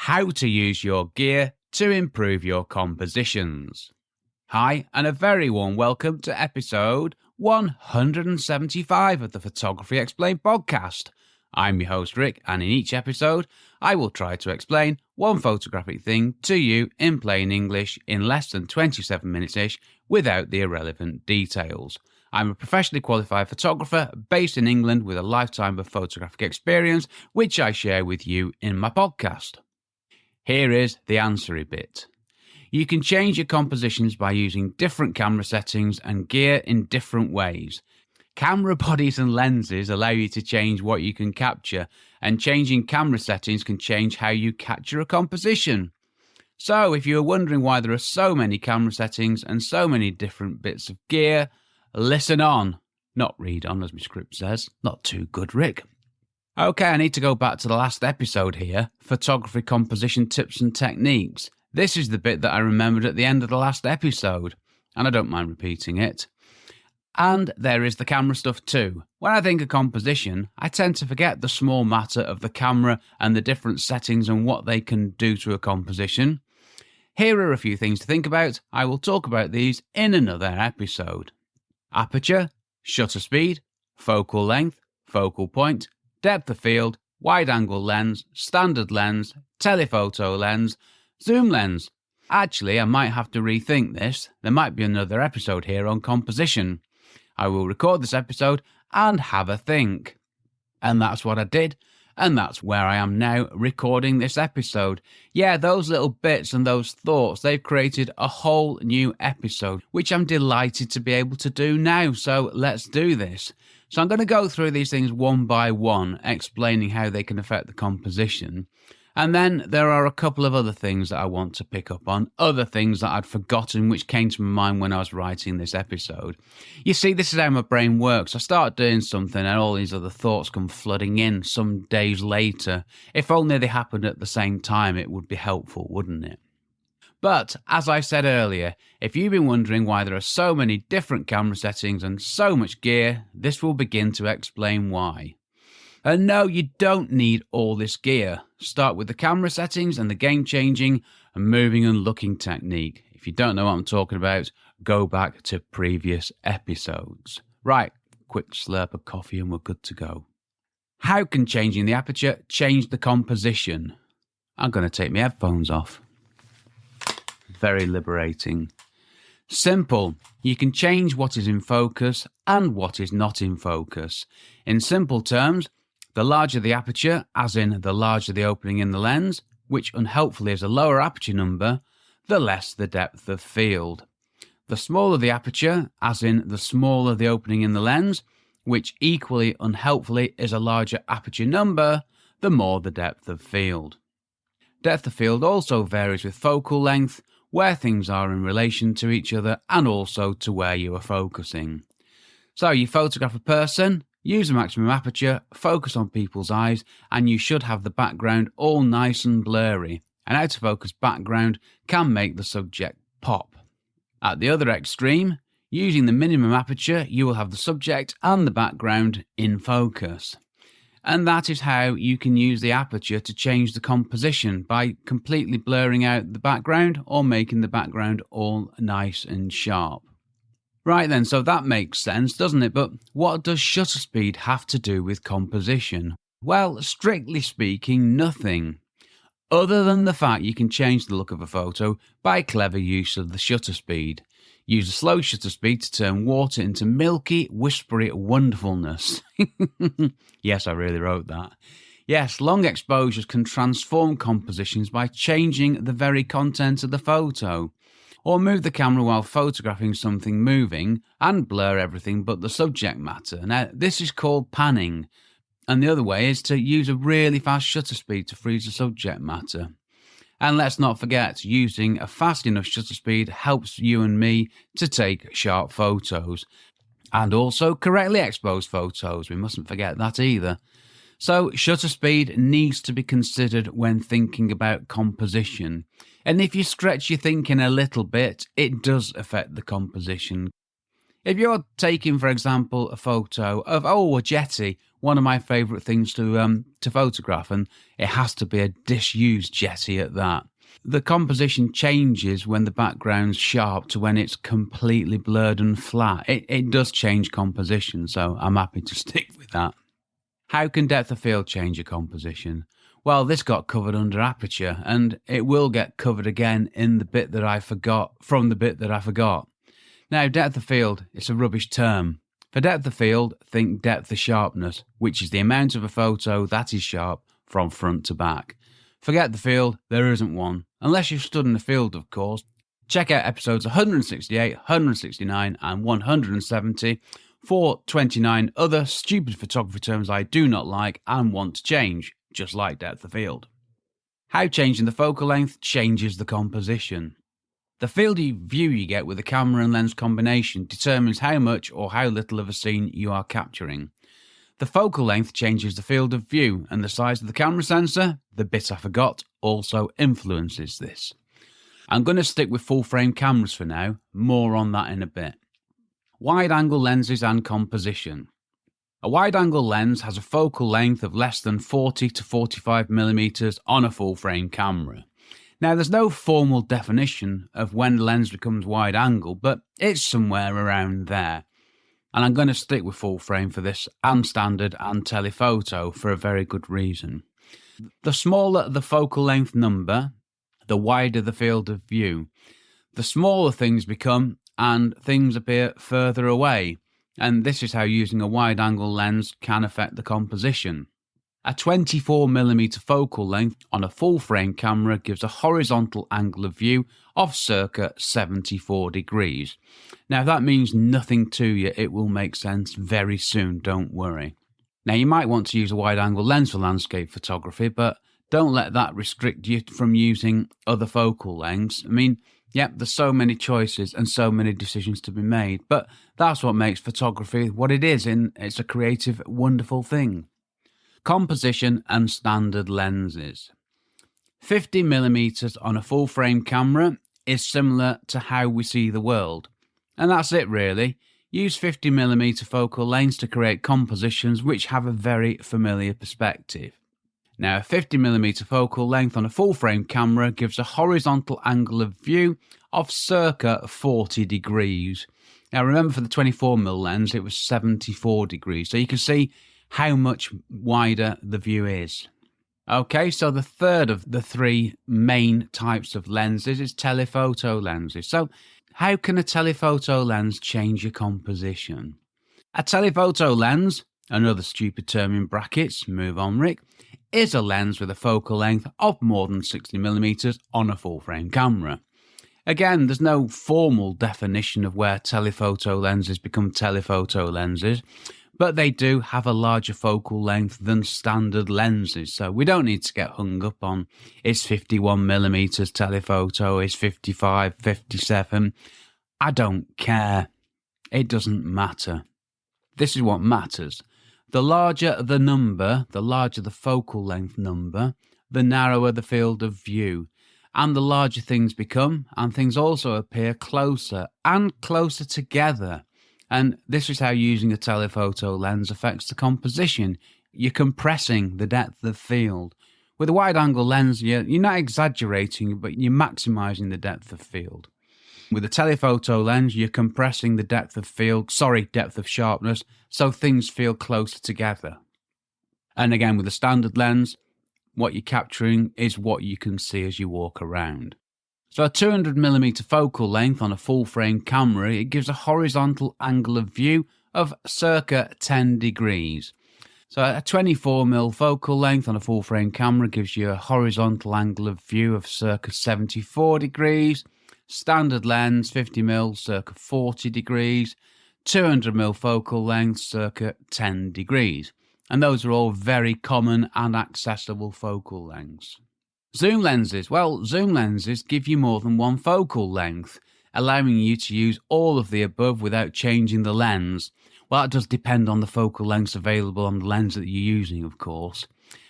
how to use your gear to improve your compositions. Hi, and a very warm welcome to episode 175 of the Photography Explained podcast. I'm your host Rick, and in each episode, I will try to explain one photographic thing to you in plain English in less than 27 minutes-ish without the irrelevant details. I'm a professionally qualified photographer based in England with a lifetime of photographic experience, which I share with you in my podcast. Here is the answery bit. You can change your compositions by using different camera settings and gear in different ways. Camera bodies and lenses allow you to change what you can capture, and changing camera settings can change how you capture a composition. So if you're wondering why there are so many camera settings and so many different bits of gear, listen on. Not read on, as my script says. Not too good, Rick. Okay, I need to go back to the last episode here, photography composition tips and techniques. This is the bit that I remembered at the end of the last episode, and I don't mind repeating it. And there is the camera stuff too. When I think of composition, I tend to forget the small matter of the camera and the different settings and what they can do to a composition. Here are a few things to think about. I will talk about these in another episode. Aperture, shutter speed, focal length, focal point, depth of field, wide-angle lens, standard lens, telephoto lens, zoom lens. Actually, I might have to rethink this. There might be another episode here on composition. I will record this episode and have a think. And that's what I did, and that's where I am now recording this episode. Yeah, those little bits and those thoughts, they've created a whole new episode, which I'm delighted to be able to do now. So let's do this. So I'm going to go through these things one by one, explaining how they can affect the composition. And then there are a couple of other things that I want to pick up on, other things that I'd forgotten which came to my mind when I was writing this episode. You see, this is how my brain works. I start doing something and all these other thoughts come flooding in some days later. If only they happened at the same time, it would be helpful, wouldn't it? But, as I said earlier, if you've been wondering why there are so many different camera settings and so much gear, this will begin to explain why. And no, you don't need all this gear. Start with the camera settings and the game-changing and moving and looking technique. If you don't know what I'm talking about, go back to previous episodes. Right, quick slurp of coffee and we're good to go. How can changing the aperture change the composition? I'm going to take my headphones off. Very liberating. Simple. You can change what is in focus and what is not in focus. In simple terms, the larger the aperture, as in the larger the opening in the lens, which unhelpfully is a lower aperture number, the less the depth of field. The smaller the aperture, as in the smaller the opening in the lens, which equally unhelpfully is a larger aperture number, the more the depth of field. Depth of field also varies with focal length, where things are in relation to each other, and also to where you are focusing. So you photograph a person, use a maximum aperture, focus on people's eyes, and you should have the background all nice and blurry. An out-of-focus background can make the subject pop. At the other extreme, using the minimum aperture, you will have the subject and the background in focus. And that is how you can use the aperture to change the composition by completely blurring out the background or making the background all nice and sharp. Right then, so that makes sense, doesn't it? But what does shutter speed have to do with composition? Well, strictly speaking, nothing. Other than the fact you can change the look of a photo by clever use of the shutter speed. Use a slow shutter speed to turn water into milky, whispery wonderfulness. Yes, I really wrote that. Yes, long exposures can transform compositions by changing the very content of the photo. Or move the camera while photographing something moving and blur everything but the subject matter. Now, this is called panning. And the other way is to use a really fast shutter speed to freeze the subject matter. And let's not forget, using a fast enough shutter speed helps you and me to take sharp photos. And also correctly expose photos. We mustn't forget that either. So shutter speed needs to be considered when thinking about composition. And if you stretch your thinking a little bit, it does affect the composition. If you're taking, for example, a photo of, a jetty, one of my favourite things to photograph, and it has to be a disused jetty at that. The composition changes when the background's sharp to when it's completely blurred and flat. It does change composition, so I'm happy to stick with that. How can depth of field change your composition? Well, this got covered under aperture, and it will get covered again in the bit that I forgot, from the bit that I forgot. Now, depth of field is a rubbish term. For depth of field, think depth of sharpness, which is the amount of a photo that is sharp from front to back. Forget the field, there isn't one. Unless you've stood in the field, of course. Check out episodes 168, 169 and 170 for 29 other stupid photography terms I do not like and want to change, just like depth of field. How changing the focal length changes the composition. The field of view you get with the camera and lens combination determines how much or how little of a scene you are capturing. The focal length changes the field of view, and the size of the camera sensor, the bit I forgot, also influences this. I'm going to stick with full frame cameras for now, more on that in a bit. Wide angle lenses and composition. A wide angle lens has a focal length of less than 40 to 45 millimeters on a full frame camera. Now, there's no formal definition of when the lens becomes wide angle, but it's somewhere around there. And I'm going to stick with full frame for this, and standard and telephoto, for a very good reason. The smaller the focal length number, the wider the field of view. The smaller things become, and things appear further away. And this is how using a wide angle lens can affect the composition. A 24mm focal length on a full frame camera gives a horizontal angle of view of circa 74 degrees. Now, if that means nothing to you, it will make sense very soon, don't worry. Now, you might want to use a wide angle lens for landscape photography, but don't let that restrict you from using other focal lengths. I mean, yep, there's so many choices and so many decisions to be made, but that's what makes photography what it is, and it's a creative, wonderful thing. Composition and standard lenses. 50mm on a full frame camera is similar to how we see the world. And that's it really. Use 50mm focal lengths to create compositions which have a very familiar perspective. Now, a 50mm focal length on a full frame camera gives a horizontal angle of view of circa 40 degrees. Now remember, for the 24mm lens it was 74 degrees, so you can see how much wider the view is. Okay, so the third of the three main types of lenses is telephoto lenses. So how can a telephoto lens change your composition? A telephoto lens, another stupid term in brackets, move on Rick, is a lens with a focal length of more than 60mm on a full frame camera. Again, there's no formal definition of where telephoto lenses become telephoto lenses, but they do have a larger focal length than standard lenses, so we don't need to get hung up on is 51mm telephoto, is 55, 57. I don't care. It doesn't matter. This is what matters. The larger the number, the larger the focal length number, the narrower the field of view. And the larger things become, and things also appear closer and closer together. And this is how using a telephoto lens affects the composition. You're compressing the depth of field. With a wide-angle lens, you're not exaggerating, but you're maximising the depth of field. With a telephoto lens, you're compressing the depth of sharpness, so things feel closer together. And again, with a standard lens, what you're capturing is what you can see as you walk around. So a 200mm focal length on a full-frame camera, it gives a horizontal angle of view of circa 10 degrees. So a 24mm focal length on a full-frame camera gives you a horizontal angle of view of circa 74 degrees. Standard lens, 50mm, circa 40 degrees. 200mm focal length, circa 10 degrees. And those are all very common and accessible focal lengths. Zoom lenses. Well, zoom lenses give you more than one focal length, allowing you to use all of the above without changing the lens. Well, it does depend on the focal lengths available on the lens that you're using, of course.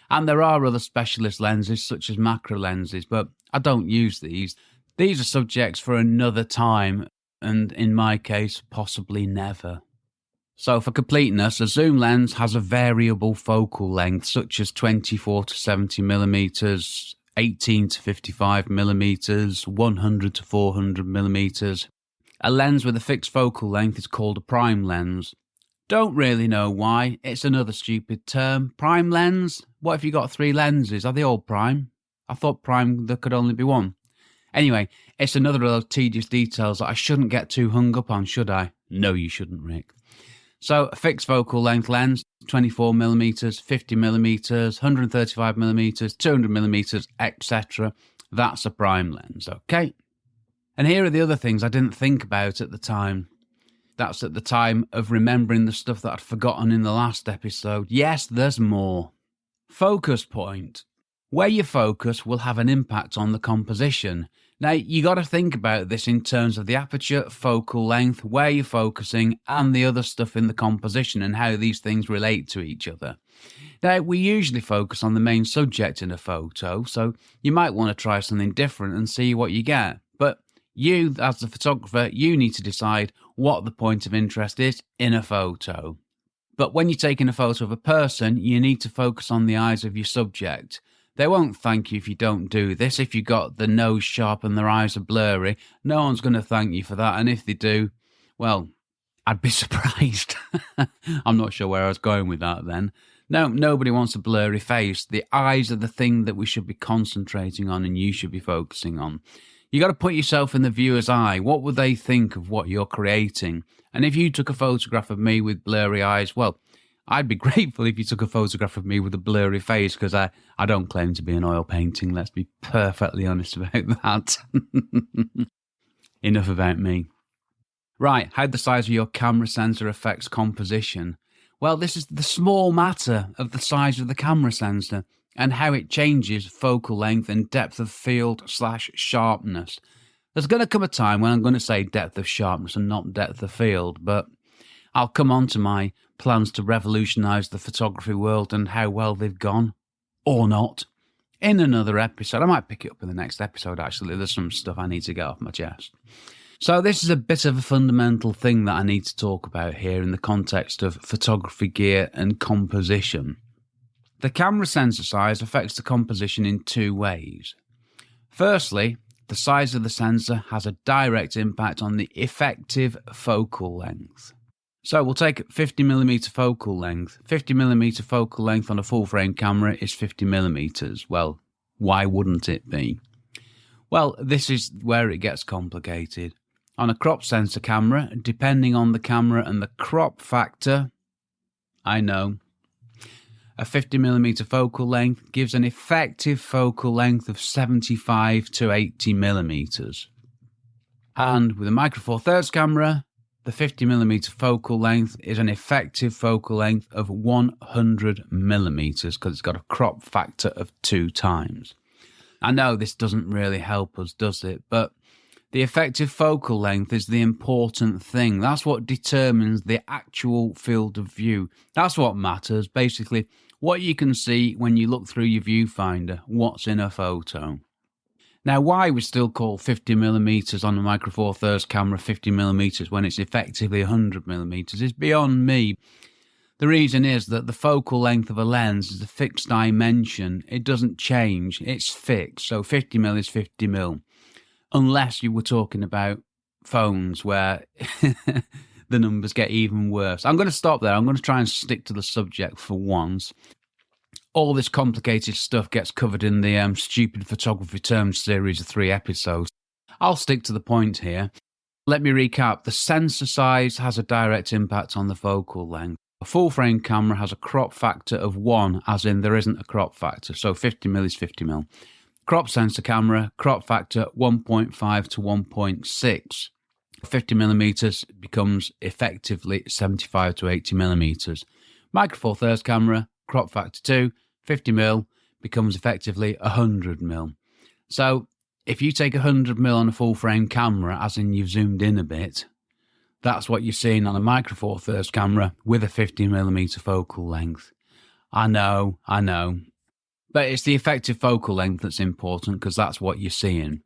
And there are other specialist lenses, such as macro lenses, but I don't use these. These are subjects for another time. and in my case, possibly never. So for completeness, a zoom lens has a variable focal length, such as 24 to 70 millimeters, 18 to 55 millimeters, 100 to 400 millimeters. A lens with a fixed focal length is called a prime lens. Don't really know why. It's another stupid term. Prime lens? What if you got 3 lenses? Are they all prime? I thought prime there could only be one. Anyway, it's another of those tedious details that I shouldn't get too hung up on, should I? No, you shouldn't, Rick. So a fixed focal length lens, 24 millimeters, 50 millimeters, 135 millimeters, 200 millimeters, etc. That's a prime lens, okay? And here are the other things I didn't think about at the time. That's at the time of remembering the stuff that I'd forgotten in the last episode. Yes, there's more. Focus point. Where you focus will have an impact on the composition. Now, you got to think about this in terms of the aperture, focal length, where you're focusing, and the other stuff in the composition and how these things relate to each other. Now, we usually focus on the main subject in a photo, so you might want to try something different and see what you get. But you, as the photographer, you need to decide what the point of interest is in a photo. But when you're taking a photo of a person, you need to focus on the eyes of your subject. They won't thank you if you don't do this. If you got the nose sharp and their eyes are blurry, no one's going to thank you for that. And if they do, well, I'd be surprised. I'm not sure where I was going with that then. No, nobody wants a blurry face. The eyes are the thing that we should be concentrating on and you should be focusing on. You got to put yourself in the viewer's eye. What would they think of what you're creating? And if you took a photograph of me with blurry eyes, well, I'd be grateful if you took a photograph of me with a blurry face, because I don't claim to be an oil painting. Let's be perfectly honest about that. Enough about me. Right, how the size of your camera sensor affects composition. Well, this is the small matter of the size of the camera sensor and how it changes focal length and depth of field / sharpness. There's going to come a time when I'm going to say depth of sharpness and not depth of field, but I'll come on to my plans to revolutionise the photography world and how well they've gone, or not, in another episode. I might pick it up in the next episode, actually. There's some stuff I need to get off my chest. So this is a bit of a fundamental thing that I need to talk about here in the context of photography gear and composition. The camera sensor size affects the composition in 2 ways. Firstly, the size of the sensor has a direct impact on the effective focal length. So we'll take 50mm focal length. 50mm focal length on a full frame camera is 50mm. Well, why wouldn't it be? Well, this is where it gets complicated. On a crop sensor camera, depending on the camera and the crop factor, I know, a 50mm focal length gives an effective focal length of 75 to 80mm. And with a Micro Four Thirds camera, the 50mm focal length is an effective focal length of 100mm because it's got a crop factor of 2 times. I know this doesn't really help us, does it? But the effective focal length is the important thing. That's what determines the actual field of view. That's what matters. Basically, what you can see when you look through your viewfinder, what's in a photo. Now, why we still call 50mm on a Micro Four Thirds camera 50mm when it's effectively 100mm is beyond me. The reason is that the focal length of a lens is a fixed dimension. It doesn't change. It's fixed. So 50mm is 50mm. Unless you were talking about phones where the numbers get even worse. I'm going to stop there. I'm going to try and stick to the subject for once. All this complicated stuff gets covered in the Stupid Photography Terms series of 3 episodes. I'll stick to the point here. Let me recap. The sensor size has a direct impact on the focal length. A full-frame camera has a crop factor of 1, as in there isn't a crop factor, so 50mm is 50mm. Crop sensor camera, crop factor 1.5 to 1.6. 50mm becomes effectively 75 to 80mm. Micro Four Thirds camera, crop factor 2, 50mm becomes effectively 100mm. So if you take 100mm on a full frame camera, as in you've zoomed in a bit, that's what you're seeing on a Micro Four Thirds camera with a 50mm focal length. I know. But it's the effective focal length that's important because that's what you're seeing.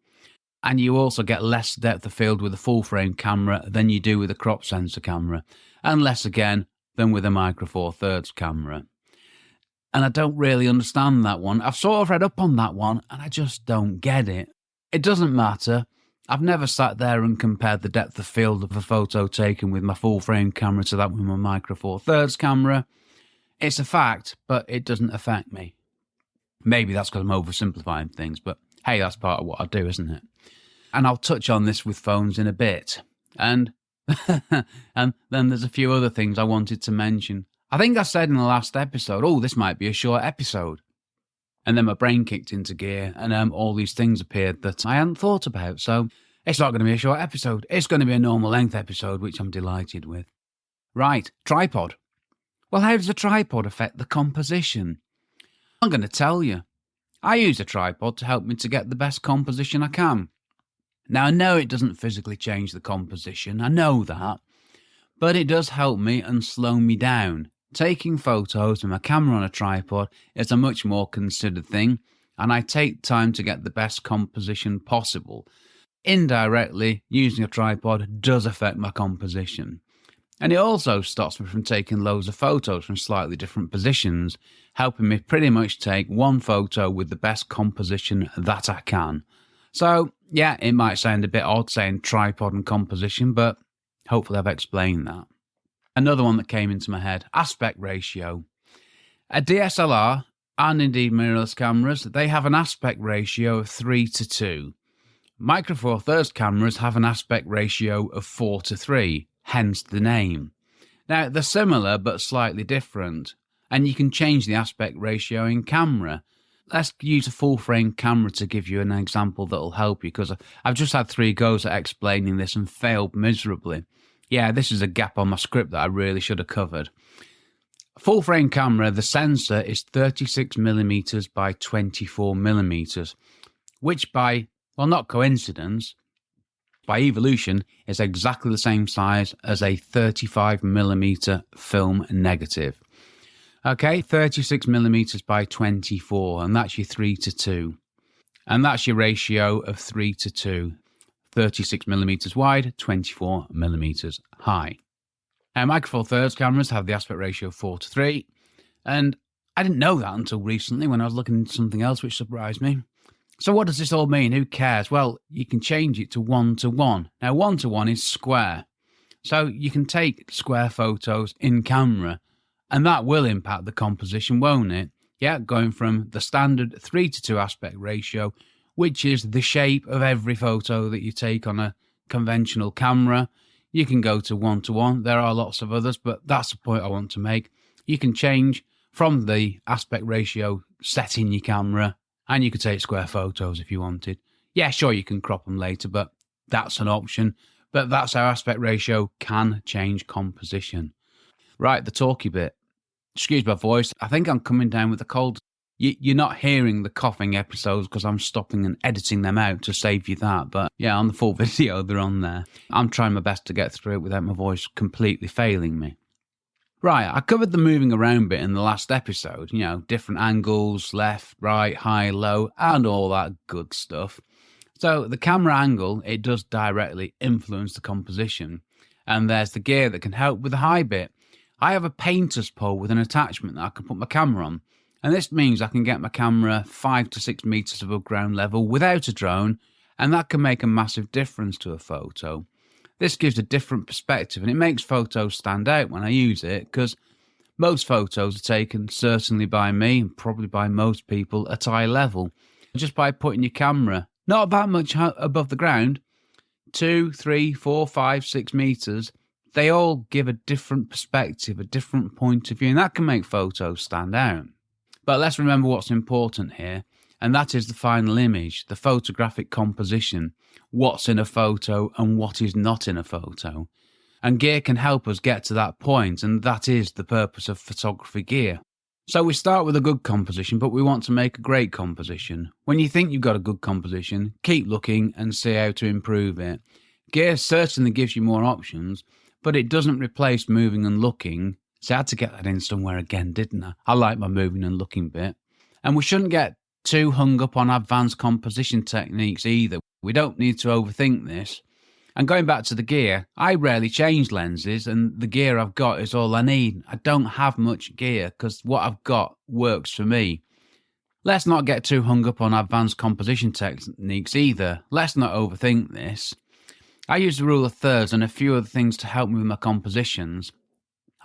And you also get less depth of field with a full frame camera than you do with a crop sensor camera, and less again than with a Micro Four Thirds camera. And I don't really understand that one. I've sort of read up on that one, and I just don't get it. It doesn't matter. I've never sat there and compared the depth of field of a photo taken with my full frame camera to that with my Micro Four Thirds camera. It's a fact, but it doesn't affect me. Maybe that's because I'm oversimplifying things, but hey, that's part of what I do, isn't it? And I'll touch on this with phones in a bit. And and then there's a few other things I wanted to mention. I think I said in the last episode, oh, this might be a short episode. And then my brain kicked into gear and all these things appeared that I hadn't thought about. So it's not going to be a short episode. It's going to be a normal length episode, which I'm delighted with. Right, tripod. Well, how does a tripod affect the composition? I'm going to tell you. I use a tripod to help me to get the best composition I can. Now, I know it doesn't physically change the composition, I know that, but it does help me and slow me down. Taking photos with my camera on a tripod is a much more considered thing, and I take time to get the best composition possible. Indirectly, using a tripod does affect my composition. And it also stops me from taking loads of photos from slightly different positions, helping me pretty much take one photo with the best composition that I can. So, yeah, it might sound a bit odd saying tripod and composition, but hopefully I've explained that. Another one that came into my head, aspect ratio. A DSLR, and indeed mirrorless cameras, they have an aspect ratio of 3:2. Micro Four Thirds cameras have an aspect ratio of 4:3, hence the name. Now, they're similar but slightly different, and you can change the aspect ratio in camera. Let's use a full frame camera to give you an example that'll help you, because I've just had 3 goes at explaining this and failed miserably. Yeah, this is a gap on my script that I really should have covered. Full frame camera, the sensor is 36mm by 24mm, which by, well, not coincidence, by evolution is exactly the same size as a 35mm film negative. Okay, 36mm by 24, and that's your 3:2. And that's your ratio of 3:2. 36mm wide, 24mm high. Micro Four Thirds cameras have the aspect ratio of 4:3, and I didn't know that until recently when I was looking into something else which surprised me. So what does this all mean? Who cares? Well, you can change it to 1:1. Now 1:1 is square, so you can take square photos in camera, and that will impact the composition, won't it? Yeah, going from the standard 3:2 aspect ratio, which is the shape of every photo that you take on a conventional camera. You can go to 1:1. There are lots of others, but that's the point I want to make. You can change from the aspect ratio set in your camera, and you could take square photos if you wanted. Yeah, sure, you can crop them later, but that's an option. But that's how aspect ratio can change composition. Right, the talky bit. Excuse my voice. I think I'm coming down with a cold. You're not hearing the coughing episodes because I'm stopping and editing them out to save you that. But yeah, on the full video, they're on there. I'm trying my best to get through it without my voice completely failing me. Right, I covered the moving around bit in the last episode. You know, different angles, left, right, high, low, and all that good stuff. So the camera angle, it does directly influence the composition. And there's the gear that can help with the high bit. I have a painter's pole with an attachment that I can put my camera on. And this means I can get my camera 5 to 6 meters above ground level without a drone, and that can make a massive difference to a photo. This gives a different perspective, and it makes photos stand out when I use it, because most photos are taken, certainly by me, and probably by most people, at eye level, just by putting your camera not that much above the ground, 2, 3, 4, 5, 6 meters. They all give a different perspective, a different point of view, and that can make photos stand out. But let's remember what's important here, and that is the final image, the photographic composition, what's in a photo and what is not in a photo. And gear can help us get to that point, and that is the purpose of photography gear. So we start with a good composition, but we want to make a great composition. When you think you've got a good composition, keep looking and see how to improve it. Gear certainly gives you more options, but it doesn't replace moving and looking. So I had to get that in somewhere again, didn't I? I like my moving and looking bit. And we shouldn't get too hung up on advanced composition techniques either. We don't need to overthink this. And going back to the gear, I rarely change lenses, and the gear I've got is all I need. I don't have much gear because what I've got works for me. Let's not get too hung up on advanced composition techniques either. Let's not overthink this. I use the rule of thirds and a few other things to help me with my compositions.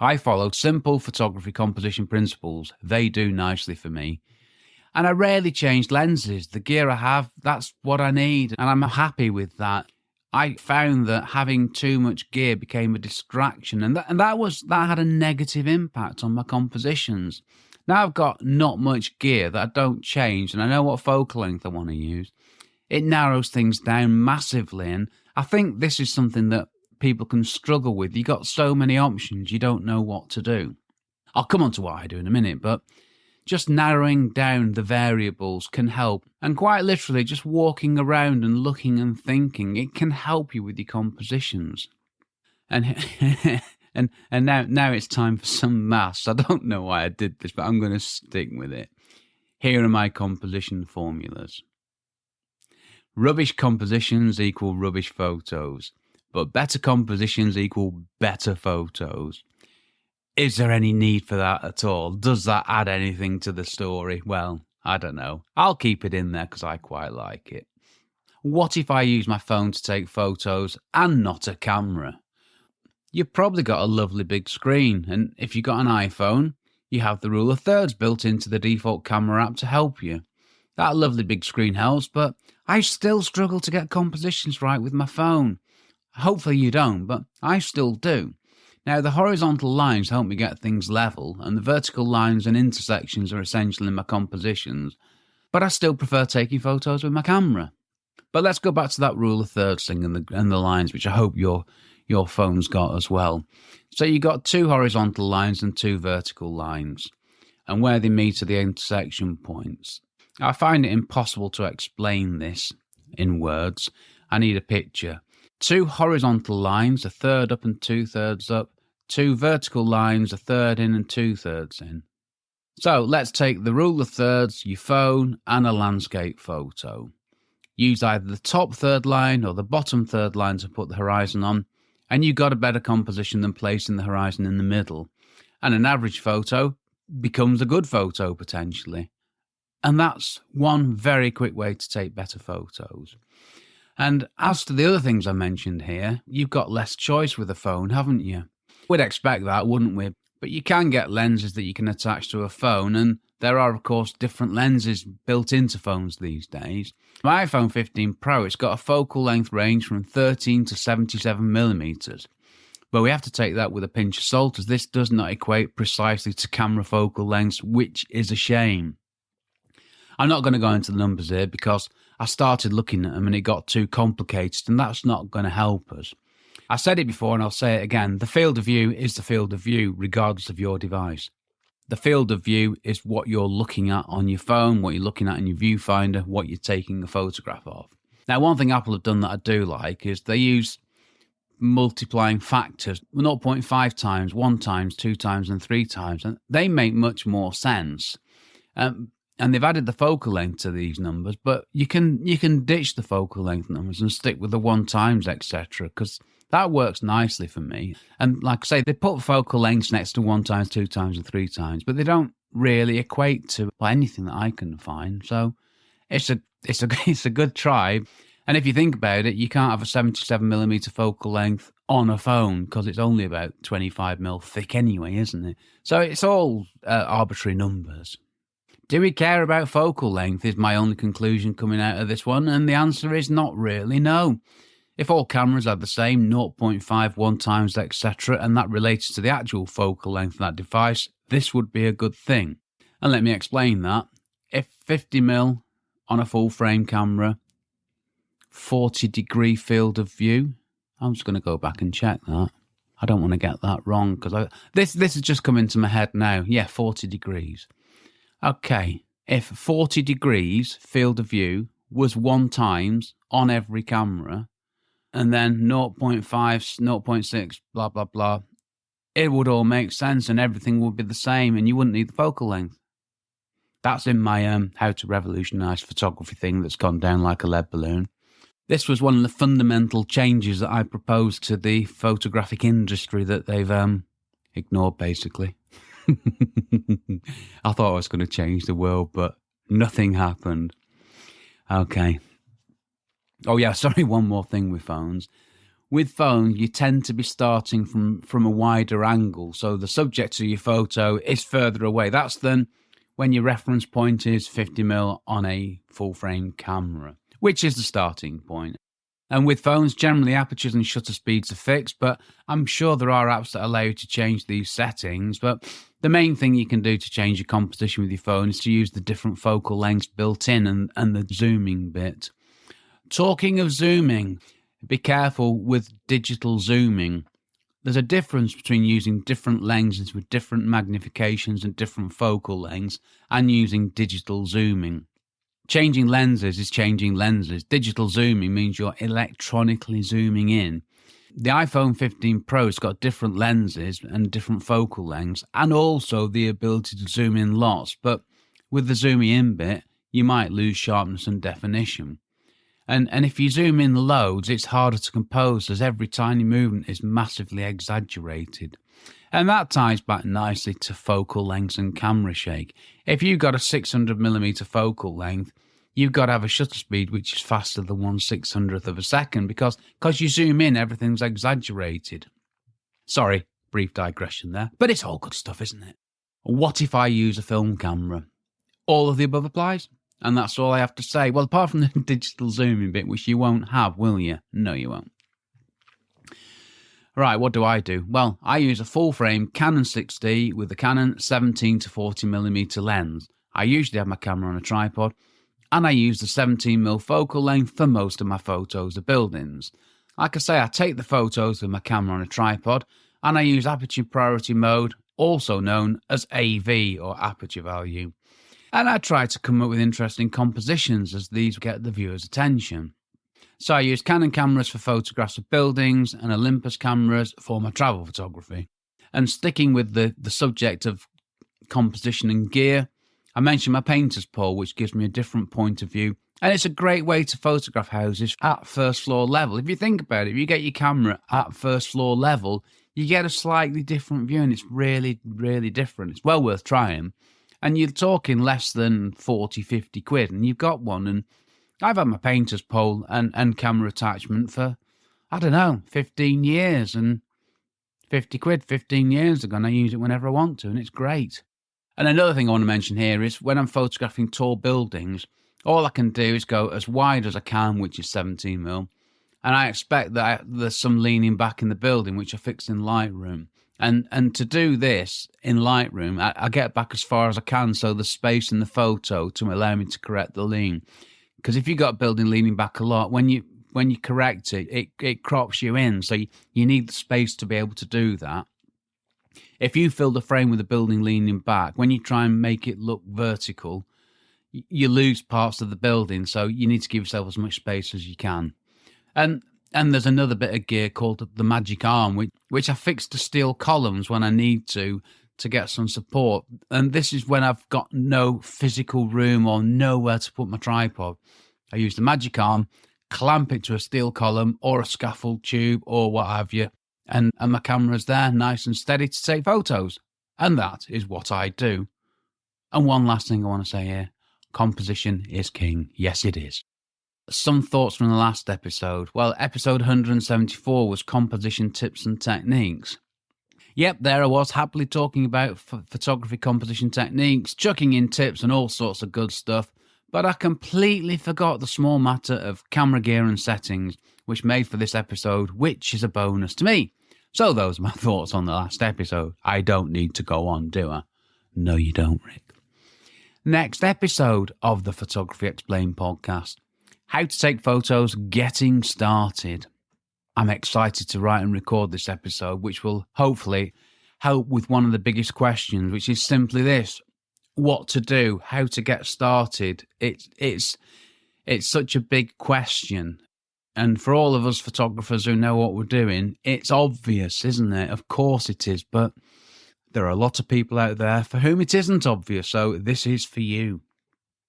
I follow simple photography composition principles. They do nicely for me. And I rarely change lenses. The gear I have, that's what I need, and I'm happy with that. I found that having too much gear became a distraction, and that had a negative impact on my compositions. Now I've got not much gear that I don't change, and I know what focal length I want to use. It narrows things down massively, and I think this is something that people can struggle with. You've got so many options, you don't know what to do. I'll come on to what I do in a minute, but just narrowing down the variables can help. And quite literally, just walking around and looking and thinking, it can help you with your compositions. And and now it's time for some maths. I don't know why I did this, but I'm going to stick with it. Here are my composition formulas. Rubbish compositions equal rubbish photos, but better compositions equal better photos. Is there any need for that at all? Does that add anything to the story? Well, I don't know. I'll keep it in there because I quite like it. What if I use my phone to take photos and not a camera? You've probably got a lovely big screen, and if you've got an iPhone, you have the rule of thirds built into the default camera app to help you. That lovely big screen helps, but I still struggle to get compositions right with my phone. Hopefully you don't, but I still do. Now, the horizontal lines help me get things level, and the vertical lines and intersections are essential in my compositions, but I still prefer taking photos with my camera. But let's go back to that rule of thirds thing and the lines, which I hope your phone's got as well. So you got 2 horizontal lines and 2 vertical lines, and where they meet are the intersection points. I find it impossible to explain this in words. I need a picture. 2 horizontal lines, a third up and 2/3 up. 2 vertical lines, a third in and 2/3 in. So let's take the rule of thirds, your phone, and a landscape photo. Use either the top third line or the bottom third line to put the horizon on, and you got a better composition than placing the horizon in the middle. And an average photo becomes a good photo potentially. And that's one very quick way to take better photos. And as to the other things I mentioned here, you've got less choice with a phone, haven't you? We'd expect that, wouldn't we? But you can get lenses that you can attach to a phone, and there are, of course, different lenses built into phones these days. My iPhone 15 Pro, it's got a focal length range from 13 to 77 millimeters. But we have to take that with a pinch of salt, as this does not equate precisely to camera focal lengths, which is a shame. I'm not going to go into the numbers here because I started looking at them and it got too complicated, and that's not going to help us. I said it before and I'll say it again. The field of view is the field of view regardless of your device. The field of view is what you're looking at on your phone, what you're looking at in your viewfinder, what you're taking a photograph of. Now, one thing Apple have done that I do like is they use multiplying factors, 0.5 times, 1 times, 2 times, and 3 times, and they make much more sense. And they've added the focal length to these numbers, but you can ditch the focal length numbers and stick with the 1 times, etc., because that works nicely for me. And like I say, they put focal lengths next to 1 times, 2 times, and 3 times, but they don't really equate to anything that I can find. So it's a good try. And if you think about it, you can't have a 77mm focal length on a phone because it's only about 25mm thick anyway, isn't it? So it's all arbitrary numbers. Do we care about focal length is my only conclusion coming out of this one, and the answer is not really, no. If all cameras are the same, 0.5, 1 times, etc., and that relates to the actual focal length of that device, this would be a good thing. And let me explain that. If 50mm on a full-frame camera, 40-degree field of view, I'm just going to go back and check that. I don't want to get that wrong, because this has just come into my head now. Yeah, 40 degrees. Okay, if 40 degrees field of view was 1 times on every camera, and then 0.5, 0.6, blah, blah, blah, it would all make sense and everything would be the same and you wouldn't need the focal length. That's in my How to Revolutionize Photography thing that's gone down like a lead balloon. This was one of the fundamental changes that I proposed to the photographic industry that they've ignored, basically. I thought I was going to change the world, but nothing happened. Okay. Oh yeah, sorry, one more thing with phones. With phones, you tend to be starting from a wider angle, so the subject of your photo is further away. That's than when your reference point is 50mm on a full-frame camera, which is the starting point. And with phones, generally apertures and shutter speeds are fixed, but I'm sure there are apps that allow you to change these settings. But the main thing you can do to change your composition with your phone is to use the different focal lengths built in and the zooming bit. Talking of zooming, be careful with digital zooming. There's a difference between using different lenses with different magnifications and different focal lengths and using digital zooming. Changing lenses is changing lenses. Digital zooming means you're electronically zooming in. The iPhone 15 Pro's got different lenses and different focal lengths and also the ability to zoom in lots, but with the zooming in bit, you might lose sharpness and definition. And if you zoom in loads, it's harder to compose as every tiny movement is massively exaggerated. And that ties back nicely to focal lengths and camera shake. If you've got a 600mm focal length, you've got to have a shutter speed which is faster than 1/600th of a second because you zoom in, everything's exaggerated. Sorry, brief digression there, but it's all good stuff, isn't it? What if I use a film camera? All of the above applies. And that's all I have to say. Well, apart from the digital zooming bit, which you won't have, will you? No, you won't. Right, what do? Well, I use a full-frame Canon 6D with a Canon 17 to 40mm lens. I usually have my camera on a tripod, and I use the 17mm focal length for most of my photos of buildings. Like I say, I take the photos with my camera on a tripod, and I use aperture priority mode, also known as AV, or aperture value. And I try to come up with interesting compositions as these get the viewer's attention. So I use Canon cameras for photographs of buildings and Olympus cameras for my travel photography. And sticking with the subject of composition and gear, I mentioned my painter's pole, which gives me a different point of view. And it's a great way to photograph houses at first floor level. If you think about it, if you get your camera at first floor level, you get a slightly different view and it's really, really different. It's well worth trying. And you're talking less than 40, 50 quid, and you've got one. And I've had my painter's pole and camera attachment for, 15 years. And 50 quid, 15 years ago, and I use it whenever I want to, and it's great. And another thing I want to mention here is when I'm photographing tall buildings, all I can do is go as wide as I can, which is 17mm. And I expect that there's some leaning back in the building, which I fix in Lightroom. And to do this in Lightroom, I get back as far as I can, so there's space in the photo to allow me to correct the lean. Because if you've got a building leaning back a lot, when you correct it crops you in, so you need the space to be able to do that. If you fill the frame with a building leaning back, when you try and make it look vertical, you lose parts of the building, so you need to give yourself as much space as you can. And there's another bit of gear called the Magic Arm, which I fix to steel columns when I need to get some support. And this is when I've got no physical room or nowhere to put my tripod. I use the Magic Arm, clamp it to a steel column or a scaffold tube or what have you, and my camera's there, nice and steady to take photos. And that is what I do. And one last thing I want to say here, composition is king. Yes, it is. Some thoughts from the last episode. Well, episode 174 was composition tips and techniques. Yep, there I was, happily talking about photography composition techniques, chucking in tips and all sorts of good stuff, but I completely forgot the small matter of camera gear and settings, which made for this episode, which is a bonus to me. So those are my thoughts on the last episode. I don't need to go on, do I? No, you don't, Rick. Next episode of the Photography Explained podcast. How to take photos getting started. I'm excited to write and record this episode, which will hopefully help with one of the biggest questions, which is simply this: what to do, how to get started. It's such a big question. And for all of us photographers who know what we're doing, it's obvious, isn't it? Of course it is, but there are a lot of people out there for whom it isn't obvious, so this is for you.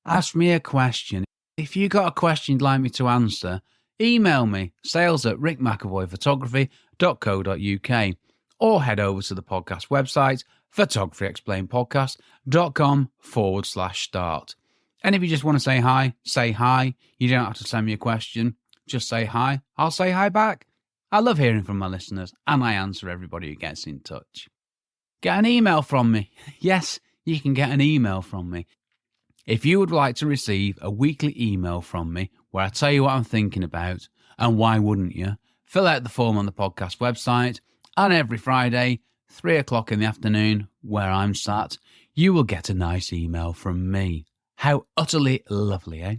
Ask me a question. If you got a question you'd like me to answer, email me, sales@rickmcavoyphotography.co.uk, or head over to the podcast website, photographyexplained.podcast.com/start. And if you just want to say hi, say hi. You don't have to send me a question. Just say hi. I'll say hi back. I love hearing from my listeners, and I answer everybody who gets in touch. Get an email from me. Yes, you can get an email from me. If you would like to receive a weekly email from me where I tell you what I'm thinking about, and why wouldn't you, fill out the form on the podcast website, and every Friday, 3 o'clock in the afternoon, where I'm sat, you will get a nice email from me. How utterly lovely, eh?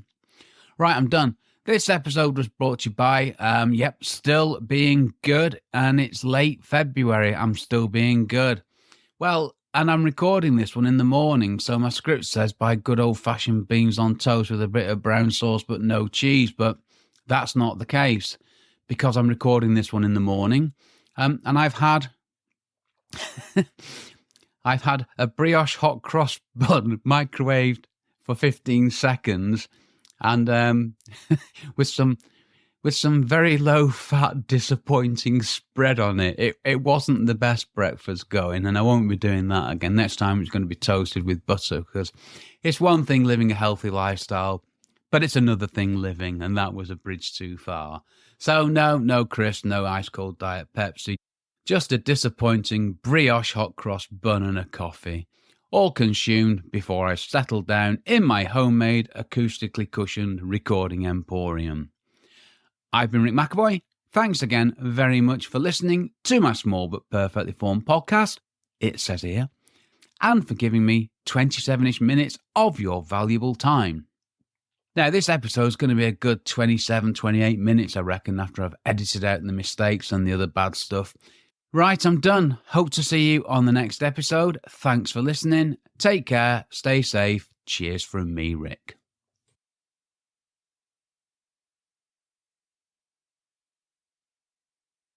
Right, I'm done. This episode was brought to you by, Still Being Good, and it's late February. I'm still being good. Well, and I'm recording this one in the morning, so my script says by good old-fashioned beans on toast with a bit of brown sauce but no cheese, but that's not the case because I'm recording this one in the morning, and I've had a brioche hot cross bun microwaved for 15 seconds and with some very low-fat, disappointing spread on it. It wasn't the best breakfast going, and I won't be doing that again. Next time it's going to be toasted with butter, because it's one thing living a healthy lifestyle, but it's another thing living, and that was a bridge too far. So no crisp, no ice-cold Diet Pepsi, just a disappointing brioche hot cross bun and a coffee, all consumed before I settled down in my homemade, acoustically cushioned recording emporium. I've been Rick McAvoy. Thanks again very much for listening to my small but perfectly formed podcast, it says here, and for giving me 27-ish minutes of your valuable time. Now, this episode's going to be a good 27, 28 minutes, I reckon, after I've edited out the mistakes and the other bad stuff. Right, I'm done. Hope to see you on the next episode. Thanks for listening. Take care. Stay safe. Cheers from me, Rick.